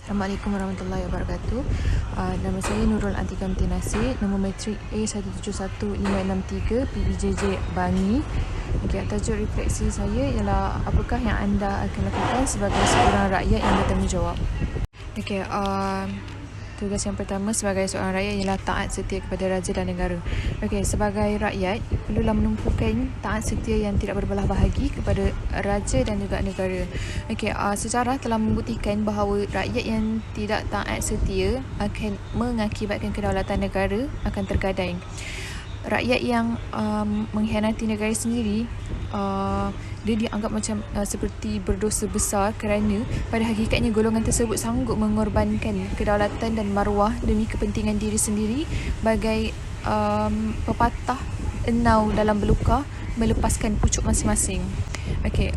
Assalamualaikum warahmatullahi wabarakatuh. Nama saya Nurul Atika Mtinasir, nombor matrik A171563 PBJJ Bangi. Okay, tajuk refleksi saya ialah apakah yang anda akan lakukan sebagai seorang rakyat yang bertanggungjawab. Okay, tugas yang pertama sebagai seorang rakyat ialah taat setia kepada raja dan negara. Okey, sebagai rakyat perlulah menumpukan taat setia yang tidak berbelah bahagi kepada raja dan juga negara. Okey, sejarah telah membuktikan bahawa rakyat yang tidak taat setia akan mengakibatkan kedaulatan negara akan tergadai. Rakyat yang mengkhianati negara sendiri, dia dianggap macam seperti berdosa besar kerana pada hakikatnya golongan tersebut sanggup mengorbankan kedaulatan dan maruah demi kepentingan diri sendiri bagai pepatah enau dalam beluka melepaskan pucuk masing-masing. Okey,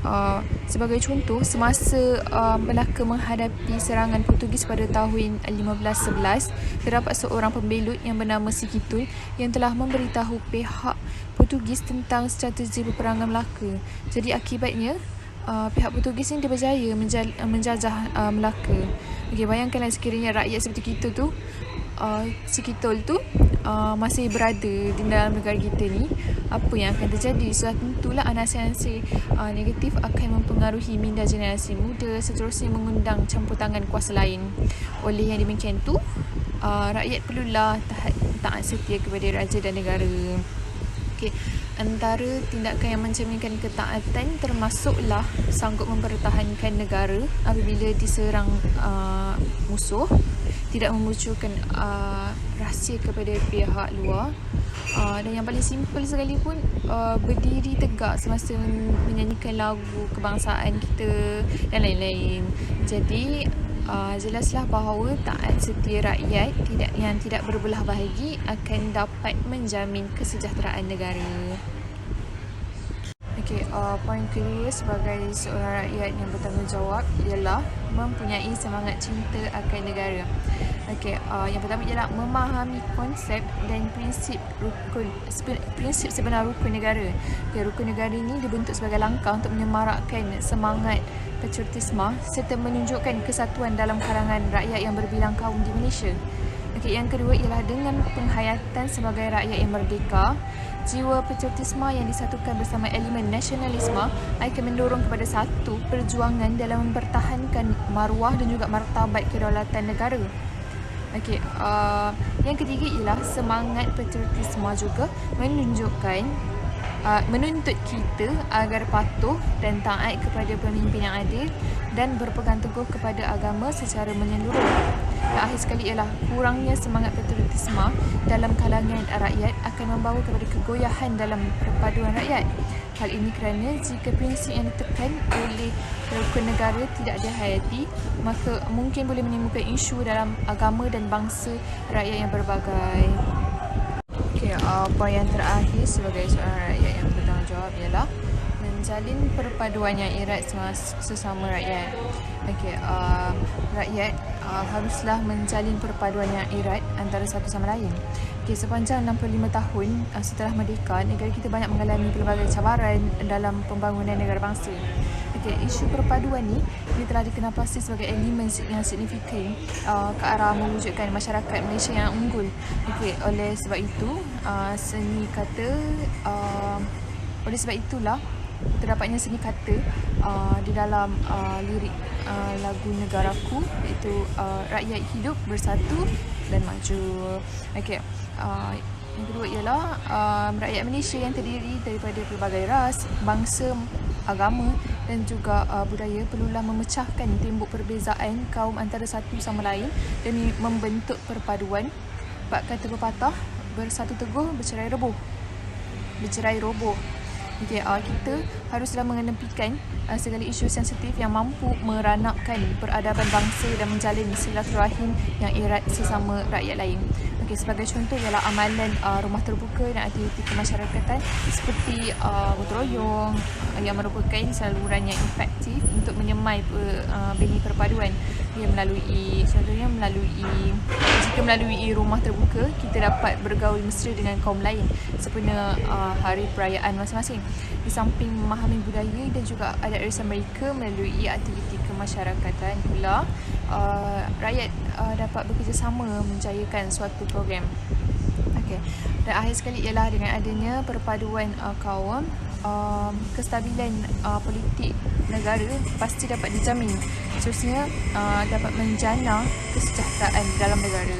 sebagai contoh, semasa Melaka menghadapi serangan Portugis pada tahun 1511, terdapat seorang pembelut yang bernama Sikitul yang telah memberitahu pihak Portugis tentang strategi peperangan Melaka. Jadi akibatnya pihak Portugis ini dia berjaya menjajah Melaka. Okey, bayangkanlah sekiranya rakyat seperti kita tu, Sikitul tu masih berada di dalam negara kita ni, apa yang akan terjadi? So tentulah anasi-anasi negatif akan mempengaruhi minda generasi muda, seterusnya mengundang campur tangan kuasa lain. Oleh yang demikian tu, rakyat perlulah taat setia kepada raja dan negara. Okay. Antara tindakan yang mencerminkan ketaatan termasuklah sanggup mempertahankan negara apabila diserang musuh, tidak memunculkan rahsia kepada pihak luar, dan yang paling simple sekali pun, berdiri tegak semasa menyanyikan lagu kebangsaan kita dan lain-lain. Jadi jelaslah bahawa taat setia rakyat yang tidak berbelah bahagi akan dapat menjamin kesejahteraan negara. Okey, poin kedua sebagai seorang rakyat yang bertanggungjawab ialah mempunyai semangat cinta akan negara. Okey, yang pertama ialah memahami konsep dan prinsip sebenar rukun negara. Okay, rukun negara ini dibentuk sebagai langkah untuk menyemarakkan semangat patriotisme serta menunjukkan kesatuan dalam kalangan rakyat yang berbilang kaum di Malaysia. Okey, yang kedua ialah dengan penghayatan sebagai rakyat yang merdeka, jiwa patriotisme yang disatukan bersama elemen nasionalisme akan mendorong kepada satu perjuangan dalam mempertahankan maruah dan juga martabat kedaulatan negara. Okey, yang ketiga ialah semangat patriotisme juga menuntut kita agar patuh dan taat kepada pemimpin yang adil dan berpegang teguh kepada agama secara menyeluruh. Dan akhir sekali ialah kurangnya semangat patriotisme dalam kalangan rakyat akan membawa kepada kegoyahan dalam perpaduan rakyat. Hal ini kerana jika prinsip yang ditekan oleh rukun negara tidak dihayati, maka mungkin boleh menimbulkan isu dalam agama dan bangsa rakyat yang berbagai. Okay, poin yang terakhir sebagai seorang rakyat yang bertanggungjawab ialah menjalin perpaduan yang erat sesama rakyat. Okay, rakyat haruslah menjalin perpaduan yang erat antara satu sama lain. Okay, sepanjang 65 tahun setelah merdeka, negara kita banyak mengalami pelbagai cabaran dalam pembangunan negara bangsa. Okay, isu perpaduan ni telah dikenal pasti sebagai elemen yang signifikan ke arah mewujudkan masyarakat Malaysia yang unggul. Okay, oleh sebab itulah terdapatnya seni kata di dalam lirik lagu Negaraku, iaitu rakyat hidup bersatu dan maju. Okey, yang kedua ialah rakyat Malaysia yang terdiri daripada pelbagai ras, bangsa, agama dan juga budaya perlulah memecahkan tembok perbezaan kaum antara satu sama lain demi membentuk perpaduan. Bab kata pepatah, bersatu teguh, bercerai roboh. Okay, kita haruslah mengenepikan segala isu sensitif yang mampu meranapkan peradaban bangsa dan menjalin silaturahim yang erat sesama rakyat lain. Okay, sebagai contoh ialah amalan rumah terbuka dan aktiviti kemasyarakatan seperti gotong royong yang merupakan saluran yang efektif untuk menyemai benih perpaduan. Jika melalui rumah terbuka, kita dapat bergaul mesra dengan kaum lain sempena hari perayaan masing-masing. Di samping memahami budaya dan juga adat arisan mereka melalui aktiviti kemasyarakatan pula, rakyat dapat bekerjasama menjayakan suatu program. Okey. Dan akhir sekali ialah dengan adanya perpaduan kaum, kestabilan politik negara pasti dapat dijamin. Seterusnya dapat menjana kesejahteraan dalam negara.